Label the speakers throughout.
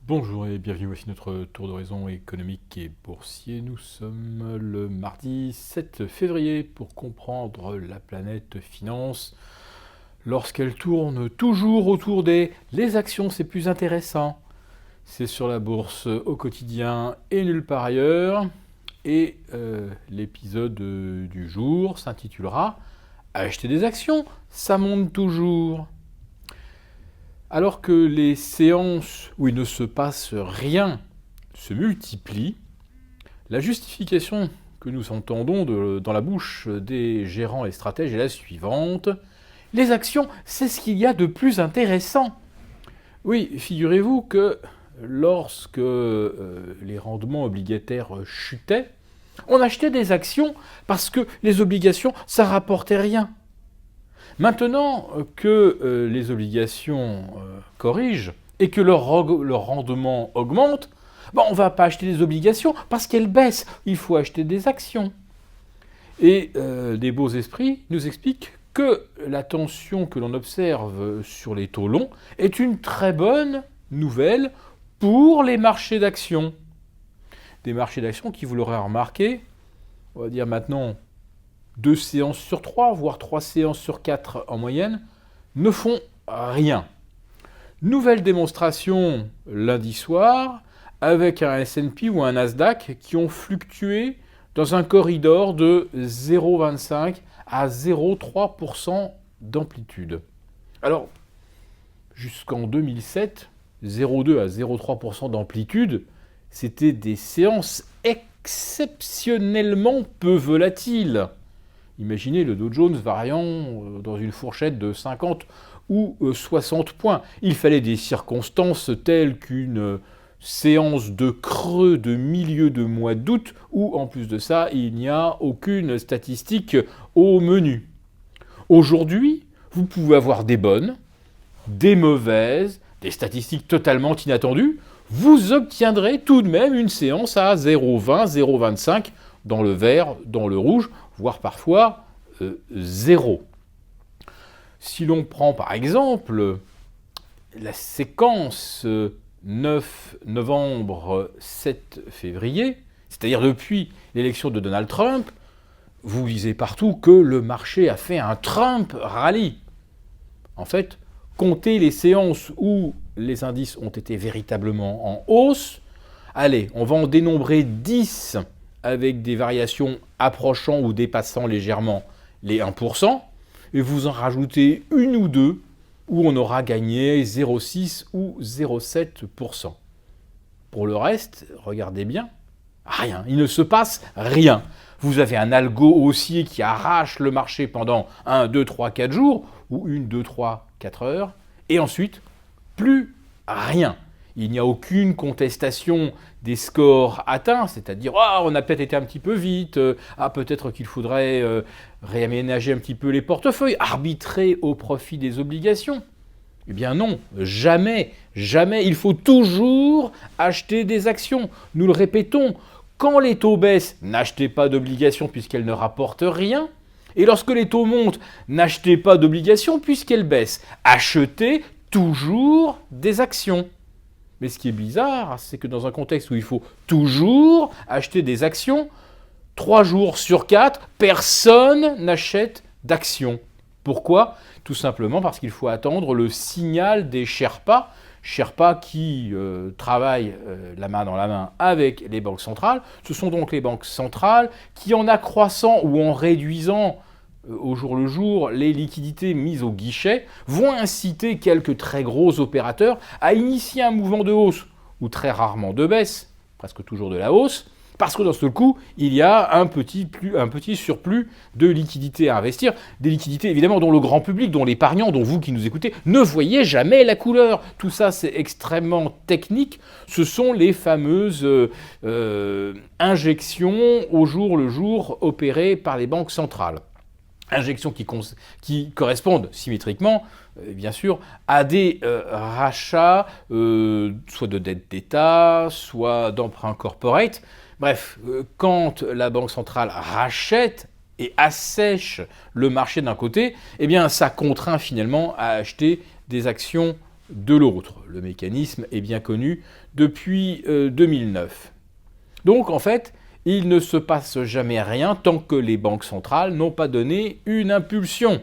Speaker 1: Bonjour et bienvenue, voici notre tour d'horizon économique et boursier. Nous sommes le mardi 7 février pour comprendre la planète finance. Lorsqu'elle tourne toujours autour des les actions, c'est plus intéressant. C'est sur la bourse au quotidien et nulle part ailleurs. Et l'épisode du jour s'intitulera Acheter des actions, ça monte toujours. Alors que les séances où il ne se passe rien se multiplient, la justification que nous entendons dans la bouche des gérants et stratèges est la suivante. Les actions, c'est ce qu'il y a de plus intéressant. Oui, figurez-vous que lorsque les rendements obligataires chutaient, on achetait des actions parce que les obligations, ça rapportait rien. Maintenant que les obligations corrigent et que leur rendement augmente, on ne va pas acheter des obligations parce qu'elles baissent. Il faut acheter des actions. Et des beaux esprits nous expliquent que la tension que l'on observe sur les taux longs est une très bonne nouvelle pour les marchés d'actions. Des marchés d'actions qui, vous l'aurez remarqué, on va dire maintenant 2 séances sur 3, voire 3 séances sur 4 en moyenne, ne font rien. Nouvelle démonstration lundi soir, avec un S&P ou un Nasdaq qui ont fluctué dans un corridor de 0,25 à 0,3% d'amplitude. Alors, jusqu'en 2007, 0,2 à 0,3% d'amplitude, c'était des séances exceptionnellement peu volatiles. Imaginez le Dow Jones variant dans une fourchette de 50 ou 60 points. Il fallait des circonstances telles qu'une séance de creux de milieu de mois d'août où, en plus de ça, il n'y a aucune statistique au menu. Aujourd'hui, vous pouvez avoir des bonnes, des mauvaises, des statistiques totalement inattendues. Vous obtiendrez tout de même une séance à 0,20, 0,25 dans le vert, dans le rouge, voire parfois 0. Si l'on prend par exemple la séquence 9 novembre 7 février, c'est-à-dire depuis l'élection de Donald Trump, vous lisez partout que le marché a fait un Trump rally. En fait, comptez les séances où les indices ont été véritablement en hausse. Allez, on va en dénombrer 10 avec des variations approchant ou dépassant légèrement les 1%, et vous en rajoutez une ou deux où on aura gagné 0,6 ou 0,7%. Pour le reste, regardez bien, rien, il ne se passe rien. Vous avez un algo haussier qui arrache le marché pendant 1, 2, 3, 4 jours, ou 1, 2, 3, 4 heures, et ensuite, plus rien. Il n'y a aucune contestation des scores atteints, c'est-à-dire on a peut-être été un petit peu vite, peut-être qu'il faudrait réaménager un petit peu les portefeuilles, arbitrer au profit des obligations. Eh bien non, jamais, jamais, il faut toujours acheter des actions. Nous le répétons, quand les taux baissent, n'achetez pas d'obligations puisqu'elles ne rapportent rien. Et lorsque les taux montent, n'achetez pas d'obligations puisqu'elles baissent. Achetez toujours des actions. Mais ce qui est bizarre, c'est que dans un contexte où il faut toujours acheter des actions, 3 jours sur 4, personne n'achète d'actions. Pourquoi ? Tout simplement parce qu'il faut attendre le signal des Sherpas, Sherpas qui travaillent la main dans la main avec les banques centrales. Ce sont donc les banques centrales qui, en accroissant ou en réduisant au jour le jour les liquidités mises au guichet, vont inciter quelques très gros opérateurs à initier un mouvement de hausse, ou très rarement de baisse, presque toujours de la hausse, parce que dans ce coup, il y a un petit surplus de liquidités à investir, des liquidités évidemment dont le grand public, dont l'épargnant, dont vous qui nous écoutez, ne voyez jamais la couleur. Tout ça, c'est extrêmement technique. Ce sont les fameuses injections au jour le jour opérées par les banques centrales. Injections qui correspondent symétriquement, bien sûr, à des rachats, soit de dettes d'État, soit d'emprunts corporate. Bref, quand la Banque centrale rachète et assèche le marché d'un côté, eh bien, ça contraint finalement à acheter des actions de l'autre. Le mécanisme est bien connu depuis 2009. Donc en fait, il ne se passe jamais rien tant que les banques centrales n'ont pas donné une impulsion.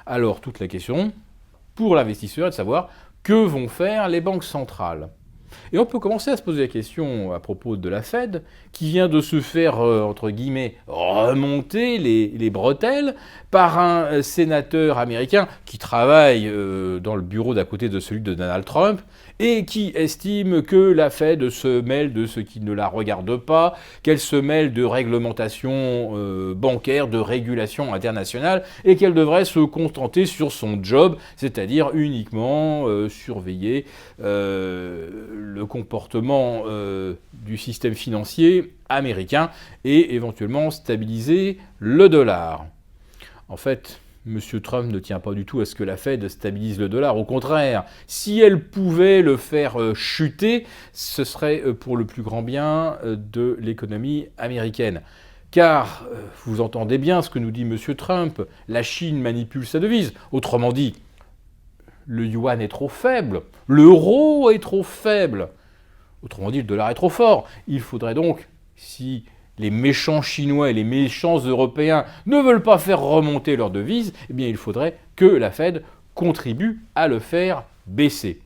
Speaker 1: Alors toute la question pour l'investisseur est de savoir que vont faire les banques centrales. Et on peut commencer à se poser la question à propos de la Fed, qui vient de se faire, entre guillemets, remonter les bretelles par un sénateur américain qui travaille dans le bureau d'à côté de celui de Donald Trump et qui estime que la Fed se mêle de ce qui ne la regarde pas, qu'elle se mêle de réglementation bancaire, de régulation internationale et qu'elle devrait se contenter sur son job, c'est-à-dire uniquement surveiller le comportement du système financier américain et éventuellement stabiliser le dollar. En fait, M. Trump ne tient pas du tout à ce que la Fed stabilise le dollar. Au contraire, si elle pouvait le faire chuter, ce serait pour le plus grand bien de l'économie américaine. Car, vous entendez bien ce que nous dit M. Trump, la Chine manipule sa devise. Autrement dit, le yuan est trop faible, l'euro est trop faible. Autrement dit, le dollar est trop fort. Il faudrait donc, si les méchants Chinois et les méchants Européens ne veulent pas faire remonter leur devise, eh bien il faudrait que la Fed contribue à le faire baisser.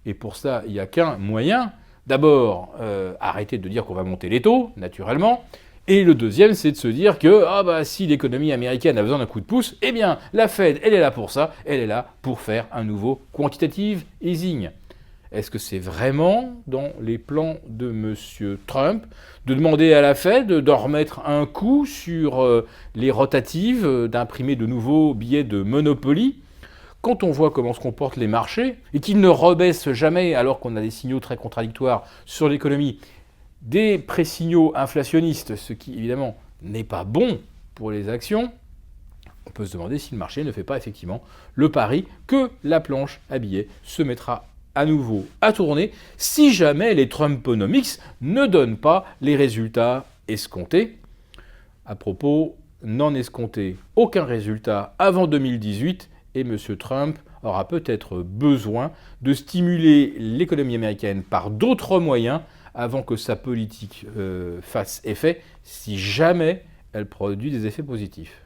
Speaker 1: Et pour ça, il n'y a qu'un moyen. D'abord, arrêter de dire qu'on va monter les taux, naturellement. Et le deuxième, c'est de se dire que si l'économie américaine a besoin d'un coup de pouce, eh bien la Fed, elle est là pour ça, elle est là pour faire un nouveau quantitative easing. Est-ce que c'est vraiment dans les plans de M. Trump de demander à la Fed d'en remettre un coup sur les rotatives, d'imprimer de nouveaux billets de Monopoly? Quand on voit comment se comportent les marchés et qu'ils ne rebaissent jamais alors qu'on a des signaux très contradictoires sur l'économie, des pré-signaux inflationnistes, ce qui évidemment n'est pas bon pour les actions, on peut se demander si le marché ne fait pas effectivement le pari que la planche à billets se mettra à nouveau à tourner si jamais les Trumponomics ne donnent pas les résultats escomptés. À propos, n'en escomptez aucun résultat avant 2018 et M. Trump aura peut-être besoin de stimuler l'économie américaine par d'autres moyens avant que sa politique fasse effet, si jamais elle produit des effets positifs.